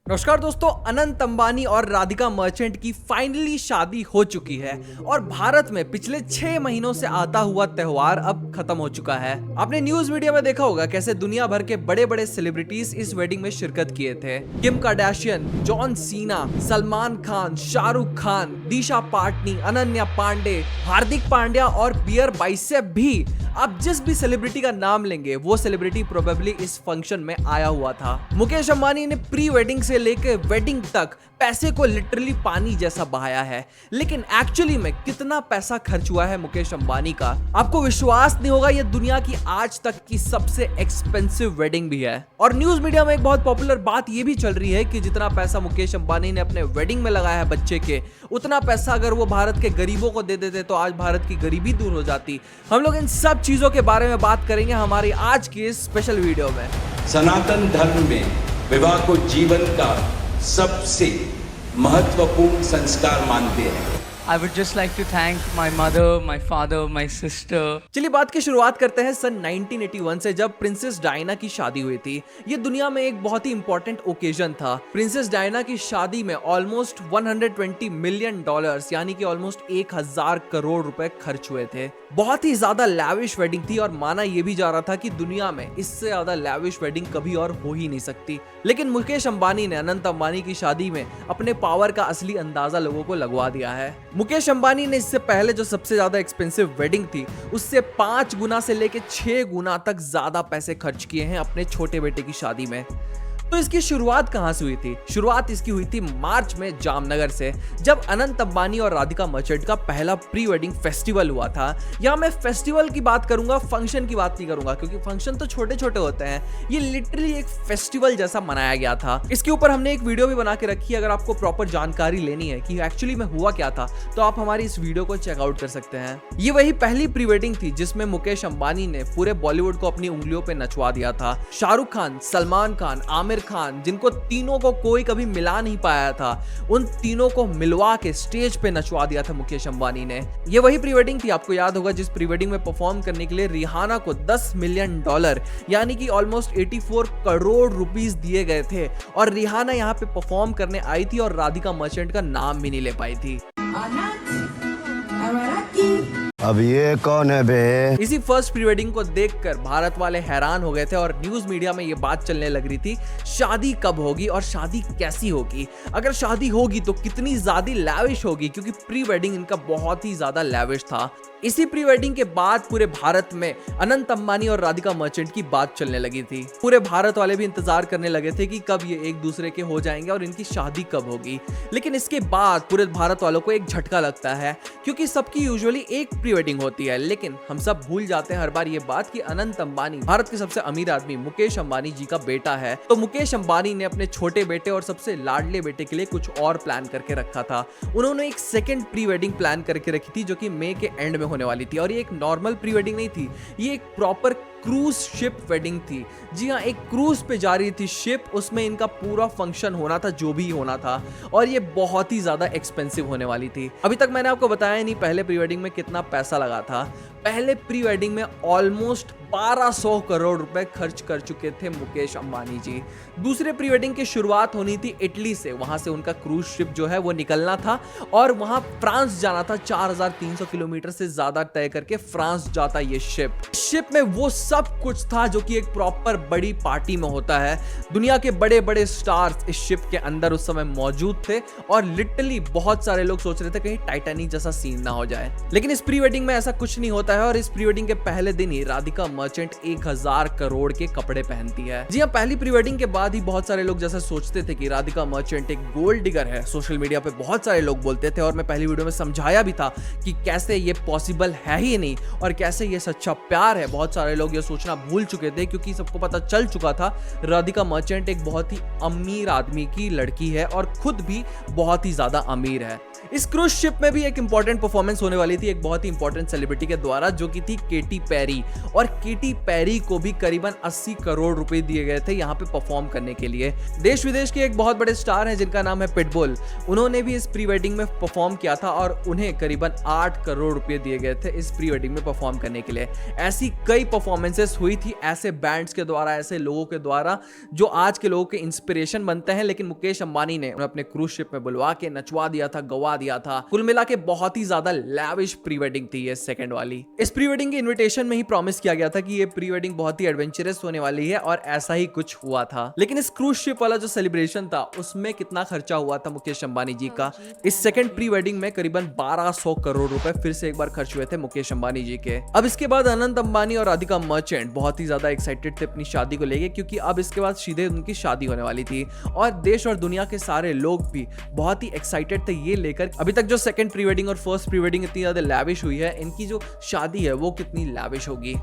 नमस्कार दोस्तों, अनंत अंबानी और राधिका मर्चेंट की फाइनली शादी हो चुकी है और भारत में पिछले 6 महीनों से आता हुआ त्योहार अब खत्म हो चुका है। आपने न्यूज मीडिया में देखा होगा कैसे दुनिया भर के बड़े बड़े सेलिब्रिटीज इस वेडिंग में शिरकत किए थे। Kim Kardashian, John Cena, Salman Khan, Shahrukh Khan, दिशा पाटनी, अनन्या पांडे, हार्दिक पांड्या और बियर बाइसेप भी। आप जिस भी सेलिब्रिटी का नाम लेंगे वो सेलिब्रिटी प्रोबेबली इस फंक्शन में आया हुआ था। मुकेश अंबानी ने प्री वेडिंग से लेकर वेडिंग तक पैसे को लिटरली पानी जैसा बहाया है, लेकिन एक्चुअली में कितना पैसा खर्च हुआ है मुकेश अंबानी का, आपको विश्वास नहीं होगा। ये दुनिया की आज तक की सबसे एक्सपेंसिव वेडिंग भी है। और न्यूज मीडिया में एक बहुत पॉपुलर बात ये भी चल रही है कि जितना पैसा मुकेश अंबानी ने अपने वेडिंग में लगाया है बच्चे के, उतना पैसा अगर वो भारत के गरीबों को दे देते तो आज भारत की गरीबी दूर हो जाती। हम लोग इन सब चीजों के बारे में बात करेंगे हमारी आज की इस स्पेशल वीडियो में। सनातन धर्म में विवाह को जीवन का सबसे महत्वपूर्ण संस्कार मानते हैं। I would just like to thank my mother, my father, my sister. चलिए बात की शुरुआत करते हैं सन 1981 से, जब प्रिंसेस डायना की शादी हुई थी। ये दुनिया में एक बहुत ही इंपॉर्टेंट ओकेजन था। प्रिंसेस डायना की शादी में ऑलमोस्ट $120 मिलियन यानी कि ऑलमोस्ट 1000 करोड़ रुपए खर्च हुए थे। बहुत ही ज्यादा लैविश वेडिंग थी और माना यह भी जा रहा था कि दुनिया में इससे ज्यादा लैविश वेडिंग कभी और हो ही नहीं सकती। लेकिन मुकेश अंबानी ने अनंत अंबानी की शादी में अपने पावर का असली अंदाजा लोगों को लगवा दिया है। मुकेश अंबानी ने इससे पहले जो सबसे ज्यादा एक्सपेंसिव वेडिंग थी उससे 5 गुना से लेकर 6 गुना तक ज्यादा पैसे खर्च किए हैं अपने छोटे बेटे की शादी में। तो इसकी शुरुआत कहां से हुई थी? शुरुआत इसकी हुई थी मार्च में जामनगर से, जब अनंत अंबानी और राधिका मर्चेंट का पहला प्री वेडिंग फेस्टिवल हुआ था। यहां मैं फेस्टिवल की बात करूंगा, फंक्शन की बात नहीं करूंगा, क्योंकि फंक्शन तो छोटे छोटे होते हैं। ये लिटरली एक फेस्टिवल जैसा मनाया गया था। इसके ऊपर हमने एक वीडियो भी बना के रखी है। अगर आपको प्रॉपर जानकारी लेनी है कि एक्चुअली में हुआ क्या था तो आप हमारी इस वीडियो को चेकआउट कर सकते हैं। ये वही पहली प्री वेडिंग थी जिसमें मुकेश अंबानी ने पूरे बॉलीवुड को अपनी उंगलियों पे नचवा दिया था। शाहरुख खान, सलमान खान, आमिर खान, जिनको तीनों को कोई कभी मिला नहीं पाया था, उन तीनों को मिलवा के स्टेज पे नचवा दिया था मुकेश अंबानी ने। ये वही प्री वेडिंग थी, आपको याद होगा, जिस प्री वेडिंग में परफॉर्म करने के लिए रिहाना को $10 मिलियन यानी कि ऑलमोस्ट 84 करोड़ रुपीस दिए गए थे। और रिहाना यहाँ पे परफॉर्म करने आई थी और राधिका मर्चेंट का नाम भी नहीं ले पाई थी। अब ये कौन है बे? इसी फर्स्ट प्री वेडिंग को देखकर भारत वाले हैरान हो गए थे और न्यूज मीडिया में ये बात चलने लग रही थी, शादी कब होगी और शादी कैसी होगी। अगर शादी होगी तो कितनी ज्यादा लैविश होगी, क्योंकि प्री वेडिंग इनका बहुत ही ज्यादा लैविश था। इसी प्री वेडिंग के बाद पूरे भारत में अनंत अंबानी और राधिका मर्चेंट की बात चलने लगी थी। पूरे भारत वाले भी इंतजार करने लगे थे कि कब ये एक दूसरे के हो जाएंगे और इनकी शादी कब होगी। लेकिन इसके बाद पूरे भारत वालों को एक झटका लगता है, क्योंकि सबकी यूजुअली एक प्री वेडिंग होती है, लेकिन हम सब भूल जाते हैं हर बार ये बात कि अनंत अंबानी भारत के सबसे अमीर आदमी मुकेश अंबानी जी का बेटा है। तो मुकेश अंबानी ने अपने छोटे बेटे और सबसे लाडले बेटे के लिए कुछ और प्लान करके रखा था। उन्होंने एक सेकंड प्री वेडिंग प्लान करके रखी थी जो कि मई के एंड में होने वाली थी। और ये एक नॉर्मल प्री वेडिंग नहीं थी, ये एक प्रॉपर क्रूज शिप वेडिंग थी। जी हाँ, एक क्रूज पे जा रही थी शिप, उसमें इनका पूरा फंक्शन होना था जो भी होना था, और ये बहुत ही ज्यादा एक्सपेंसिव होने वाली थी। अभी तक मैंने आपको बताया नहीं पहले प्री वेडिंग में कितना पैसा लगा था। पहले प्री वेडिंग में ऑलमोस्ट 1200 करोड़ रुपए खर्च कर चुके थे मुकेश अंबानी जी। दूसरे प्री वेडिंग की शुरुआत होनी थी इटली से, वहां से उनका क्रूज शिप जो है वो निकलना था और वहां फ्रांस जाना था। 4300 किलोमीटर से ज्यादा तय करके फ्रांस जाता ये शिप में वो सब कुछ था जो कि एक प्रॉपर बड़ी पार्टी में होता है। दुनिया के बड़े बड़े स्टार्स इस शिप के अंदर उस समय मौजूद थे और लिटरली बहुत सारे लोग सोच रहे थे कहीं टाइटैनिक जैसा सीन ना हो जाए। लेकिन इस प्री वेडिंग में ऐसा कुछ नहीं होता है और इस प्री वेडिंग के पहले दिन ही राधिका मर्चेंट 1000 करोड़ के कपड़े पहनती है। जी हाँ, पहली प्री वेडिंग के बाद ही बहुत सारे लोग जैसा सोचते थे कि राधिका मर्चेंट एक गोल्ड डिगर है। सोशल मीडिया पे बहुत सारे लोग बोलते थे और मैं पहली वीडियो में समझाया भी था कि कैसे ये पॉसिबल है ही नहीं और कैसे ये सच्चा प्यार है। बहुत सारे लोग ये सोचना भूल चुके थे क्योंकि सबको पता चल चुका था राधिका मर्चेंट एक बहुत ही अमीर आदमी की लड़की है और खुद भी बहुत ही ज्यादा अमीर है। इस क्रूज शिप में भी एक इंपॉर्टेंट परफॉर्मेंस होने वाली थी एक बहुत ही इंपॉर्टेंट सेलिब्रिटी के द्वारा, जो कि थी केटी पेरी। और केटी पेरी को भी करीबन 80 करोड़ रुपए दिए गए थे यहाँ पे परफॉर्म करने के लिए। देश विदेश के एक बहुत बड़े स्टार हैं जिनका नाम है पिटबुल, उन्होंने भी इस प्री वेडिंग में परफॉर्म किया था और उन्हें करीबन 8 करोड़ रुपए दिए गए थे इस प्री वेडिंग में परफॉर्म करने के लिए। ऐसी कई परफॉर्मेंसेस हुई थी ऐसे बैंड्स के द्वारा, ऐसे लोगों के द्वारा जो आज के लोगों के इंस्पिरेशन बनते हैं, लेकिन मुकेश अंबानी ने उन्हें अपने क्रूज शिप में बुलवा के नचवा दिया था, गवा दिया था। कुल मिला के बहुत ही ज्यादा लैविश प्री वेडिंग थी ये सेकंड वाली। इस प्री वेडिंग के इनविटेशन में ही प्रॉमिस किया गया था कि ये प्री वेडिंग बहुत ही एडवेंचरस होने वाली है और ऐसा ही कुछ हुआ था। लेकिन इस क्रूज शिप वाला जो सेलिब्रेशन था उसमें कितना खर्चा हुआ था मुकेश अंबानी जी का? इस सेकंड प्री वेडिंग में करीबन 1200 करोड़ रुपए फिर से एक बार खर्च हुए थे मुकेश अंबानी जी के। अब इसके बाद अनंत अंबानी और राधिका मर्चेंट बहुत ही ज्यादा एक्साइटेड थे अपनी शादी को लेके, क्योंकि अब इसके बाद सीधे उनकी शादी होने वाली थी और देश और दुनिया के सारे लोग भी बहुत ही एक्साइटेड थे ये लेकर अभी तक जो सेकंड प्री वेडिंग और फर्स्ट प्री वेडिंग इतनी ज्यादा लैविश हुई है, इनकी जो शादी है वो कितनी लैविश होगी।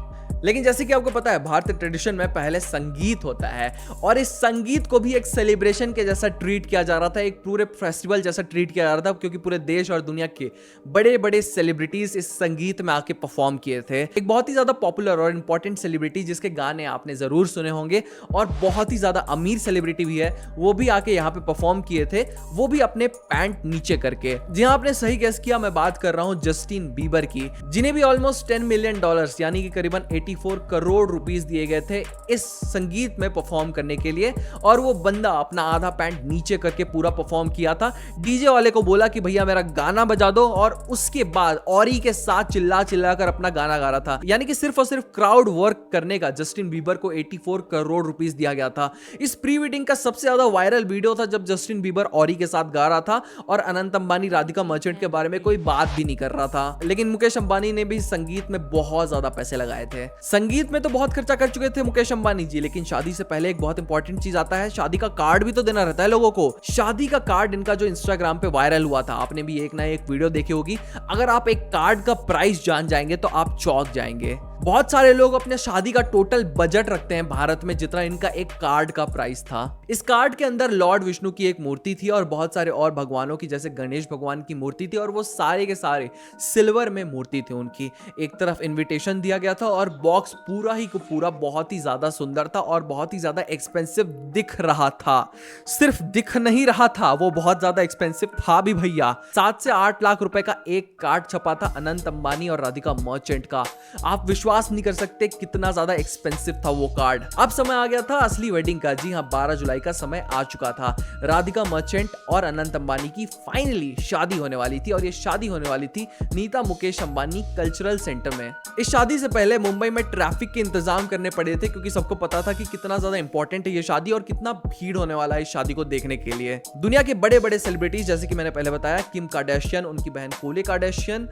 लेकिन जैसे कि आपको पता है भारतीय ट्रेडिशन में पहले संगीत होता है और इस संगीत को भी एक सेलिब्रेशन के जैसा ट्रीट किया जा रहा था, एक पूरे फेस्टिवल जैसा ट्रीट किया जा रहा था, क्योंकि पूरे देश और दुनिया के बड़े बड़े सेलिब्रिटीज इस संगीत में आके परफॉर्म किए थे। एक बहुत ही ज्यादा पॉपुलर और इंपॉर्टेंट सेलिब्रिटी जिसके गाने आपने जरूर सुने होंगे और बहुत ही ज्यादा अमीर सेलिब्रिटी भी है, वो भी आके यहाँ पे परफॉर्म किए थे, वो भी अपने पैंट नीचे करके। जी हाँ, आपने सही गेस किया, मैं बात कर रहा हूँ जस्टिन बीबर की, जिन्हें भी ऑलमोस्ट $10 मिलियन यानी कि करीबन 84 करोड़ रुपीस दिए गए थे इस संगीत में परफॉर्म करने के लिए। और वो बंदा अपना आधा पैंट नीचे करके पूरा परफॉर्म किया था। डीजे वाले को बोला कि भैया मेरा गाना बजा दो और उसके बाद औरी के साथ चिल्ला चिल्ला कर अपना गाना गा रहा था। यानी कि सिर्फ और सिर्फ क्राउड वर्क करने का जस्टिन बीबर को 84 करोड़ रुपीस दिया गया था। इस प्री वेडिंग का सबसे ज्यादा वायरल वीडियो था जब जस्टिन बीबर औरी के साथ गा रहा था और अनंत अंबानी राधिका मर्चेंट के बारे में कोई बात भी नहीं कर रहा था। लेकिन मुकेश अंबानी ने भी संगीत में बहुत ज्यादा पैसे लगाए थे। संगीत में तो बहुत खर्चा कर चुके थे मुकेश अंबानी जी, लेकिन शादी से पहले एक बहुत इंपॉर्टेंट चीज आता है, शादी का कार्ड भी तो देना रहता है लोगों को। शादी का कार्ड इनका जो इंस्टाग्राम पे वायरल हुआ था, आपने भी एक ना एक वीडियो देखी होगी। अगर आप एक कार्ड का प्राइस जान जाएंगे तो आप चौंक जाएंगे। बहुत सारे लोग अपने शादी का टोटल बजट रखते हैं भारत में जितना इनका एक कार्ड का प्राइस था। इस कार्ड के अंदर लॉर्ड विष्णु की एक मूर्ति थी और बहुत सारे और भगवानों की, जैसे गणेश भगवान की मूर्ति थी और वो सारे के सारे सिल्वर में मूर्ति थी उनकी। एक तरफ इनविटेशन दिया गया था और बॉक्स पूरा ही को पूरा बहुत ही ज्यादा सुंदर था और बहुत ही ज्यादा एक्सपेंसिव दिख रहा था। सिर्फ दिख नहीं रहा था, वो बहुत ज्यादा एक्सपेंसिव था भी भैया। 7 से 8 लाख रुपए का एक कार्ड छपा था अनंत अंबानी और राधिका मर्चेंट का। आप विश्वास नहीं कर सकते कितना ज्यादा एक्सपेंसिव था वो कार्ड। अब समय आ गया था असली वेडिंग का। जी हाँ, 12 जुलाई का समय आ चुका था। राधिका मर्चेंट और अनंत अंबानी की फाइनली शादी होने वाली थी और ये शादी होने वाली थी नीता मुकेश अंबानी कल्चरल सेंटर में। इस शादी से पहले मुंबई में ट्रैफिक के इंतजाम करने पड़े थे, क्योंकि सबको पता था कि कितना ज्यादा इंपॉर्टेंट है ये शादी और कितना भीड़ होने वाला है इस शादी को देखने के लिए। दुनिया के बड़े बड़े सेलिब्रिटीज जैसे कि मैंने पहले बताया, किम कार्दाशियन, उनकी बहन कोले कार्दाशियन,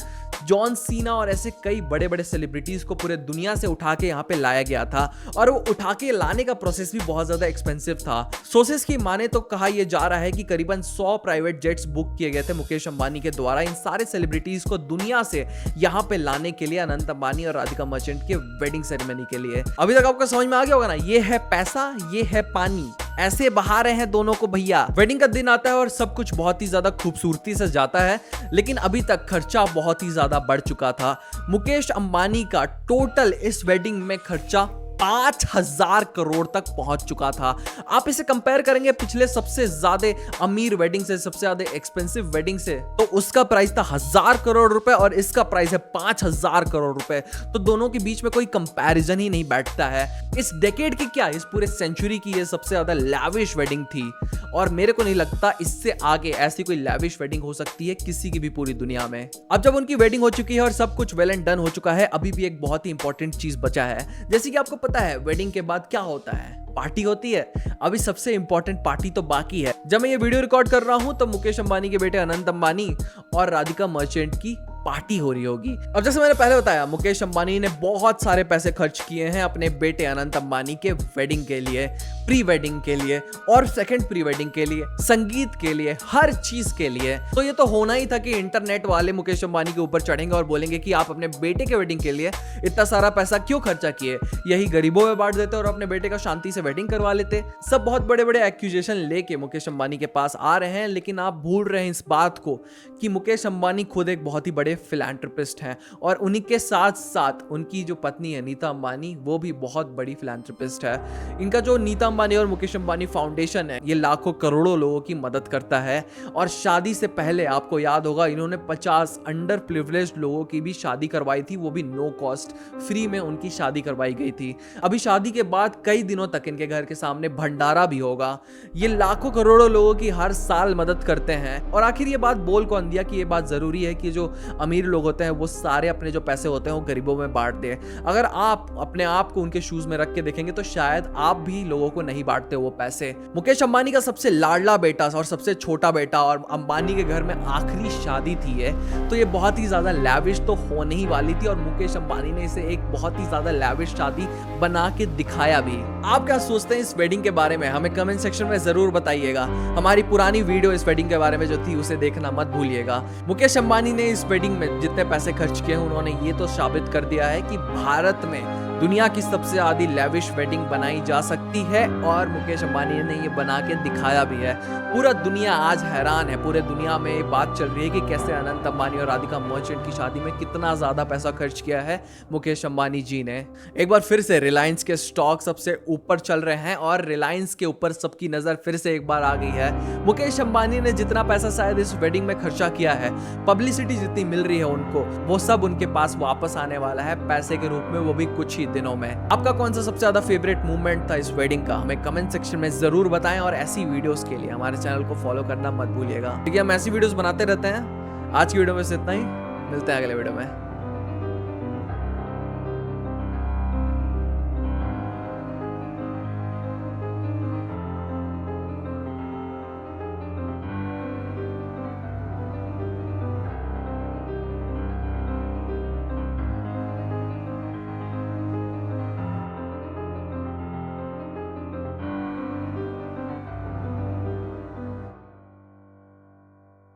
जॉन सीना और ऐसे कई बड़े बड़े सेलिब्रिटीज को पूरे दुनिया से उठा के यहाँ पे लाया गया था और वो उठा के लाने का प्रोसेस भी बहुत ज्यादा एक्सपेंसिव था। सोर्सेस की माने तो कहा यह जा रहा है कि करीबन 100 प्राइवेट जेट्स बुक किए गए थे मुकेश अंबानी के द्वारा इन सारे सेलिब्रिटीज को दुनिया से यहाँ पे लाने के लिए, अनंत अंबानी और राधिका मर्चेंट के वेडिंग सेरेमनी के लिए। अभी तक आपको समझ में आ गया होगा ना, ये है पैसा, ये है पानी, ऐसे बहा रहे हैं दोनों को भैया। वेडिंग का दिन आता है और सब कुछ बहुत ही ज्यादा खूबसूरती से जाता है, लेकिन अभी तक खर्चा बहुत ही ज्यादा बढ़ चुका था। मुकेश अंबानी का टोटल इस वेडिंग में खर्चा 5000 करोड़ तक पहुंच चुका था। आप इसे कंपेयर करेंगे पिछले सबसे ज्यादा अमीर वेडिंग से, सबसे ज्यादा एक्सपेंसिव वेडिंग से, तो उसका प्राइस था 1000 करोड़ रुपए और इसका प्राइस है 5000 करोड़ रुपए। तो दोनों के बीच में कोई कंपैरिजन ही नहीं बैठता है। इस डेकेड की क्या, इस पूरे सेंचुरी की ये सबसे ज्यादा लैविश वेडिंग थी और मेरे को नहीं लगता इससे आगे ऐसी कोई लैविश वेडिंग हो सकती है किसी की भी पूरी दुनिया में। अब जब उनकी वेडिंग हो चुकी है और सब कुछ वेल एंड डन हो चुका है, अभी भी एक बहुत ही इंपॉर्टेंट चीज बचा है। जैसे कि आपको पता है वेडिंग के बाद क्या होता है, पार्टी होती है। अभी सबसे इंपॉर्टेंट पार्टी तो बाकी है। जब मैं ये वीडियो रिकॉर्ड कर रहा हूं तो मुकेश अंबानी के बेटे अनंत अंबानी और राधिका मर्चेंट की पार्टी हो रही होगी। अब जैसे मैंने पहले बताया, मुकेश अंबानी ने बहुत सारे पैसे खर्च किए हैं अपने बेटे अनंत अंबानी के वेडिंग के लिए। प्री वेडिंग के लिए और सेकंड प्री वेडिंग के लिए, संगीत के लिए, हर चीज के लिए। तो ये तो होना ही था कि इंटरनेट वाले मुकेश अंबानी के ऊपर चढ़ेंगे और बोलेंगे कि आप अपने बेटे के वेडिंग के लिए इतना सारा पैसा क्यों खर्चा किए, यही गरीबों में बांट देते और अपने बेटे का शांति से वेडिंग करवा लेते। सब बहुत बड़े बड़े एक्यूजेशन लेके मुकेश अंबानी के पास आ रहे हैं, लेकिन आप भूल रहे हैं इस बात को कि मुकेश अंबानी खुद एक बहुत ही बड़े फिलैंथ्रोपिस्ट हैं और उन्हीं के साथ साथ उनकी जो पत्नी है नीता अंबानी, वो भी बहुत बड़ी फिलैंथ्रोपिस्ट है। इनका जो नीता अंबानी और मुकेश अंबानी फाउंडेशन है, ये लाखों करोड़ों लोगों की मदद करता है। और शादी से पहले आपको याद होगा इन्होंने 50 अंडर प्रिविलेज्ड लोगों की भी शादी करवाई थी, वो भी नो कॉस्ट, फ्री में उनकी शादी करवाई गई थी। अभी शादी के बाद कई दिनों तक इनके घर के सामने भंडारा भी होगा। ये लाखों करोड़ों लोगों की हर साल मदद करते हैं। और आखिर ये बात बोल कौन दिया कि ये बात जरूरी है कि जो अमीर लोग होते हैं वो सारे अपने जो पैसे होते हैं वो गरीबों में बांट दें? अगर आप अपने आप को उनके शूज में रख के देखेंगे तो शायद आप भी लोगों को नहीं बांटते वो पैसे। मुकेश अंबानी का सबसे लाडला बेटा और सबसे छोटा बेटा और अंबानी के घर में आखिरी शादी थी तो ये बहुत ही ज्यादा लैविश तो होने ही वाली थी और मुकेश अंबानी ने इसे एक बहुत ही ज्यादा लैविश शादी बना के दिखाया भी। आप क्या सोचते हैं इस वेडिंग के बारे में? हमें कमेंट सेक्शन में जरूर बताइएगा। हमारी पुरानी वीडियो इस वेडिंग के बारे में जो थी उसे देखना मत भूलिएगा। मुकेश अंबानी ने इस वेडिंग में जितने पैसे खर्च किए उन्होंने ये तो साबित कर दिया है कि भारत में दुनिया की सबसे ज्यादा लैविश वेडिंग बनाई जा सकती है और मुकेश अंबानी ने ये बना के दिखाया भी है। पूरा दुनिया आज हैरान है, पूरे दुनिया में ये बात चल रही है कि कैसे अनंत अंबानी और राधिका मर्चेंट की शादी में कितना ज्यादा पैसा खर्च किया है मुकेश अंबानी जी ने। एक बार फिर से रिलायंस के स्टॉक सबसे ऊपर चल रहे हैं और रिलायंस के ऊपर सबकी नजर फिर से एक बार आ गई है। मुकेश अंबानी ने जितना पैसा शायद इस वेडिंग में खर्चा किया है, पब्लिसिटी जितनी मिल रही है उनको, वो सब उनके पास वापस आने वाला है पैसे के रूप में, वो भी कुछ ही दिनों में। आपका कौन सा सबसे ज्यादा फेवरेट मूवमेंट था इस वेडिंग का? हमें कमेंट सेक्शन में जरूर बताएं और ऐसी वीडियोस के लिए हमारे चैनल को फॉलो करना मत भूलिएगा, क्योंकि हम ऐसी वीडियोस बनाते रहते हैं। आज की वीडियो में से इतना ही, मिलते हैं अगले वीडियो में।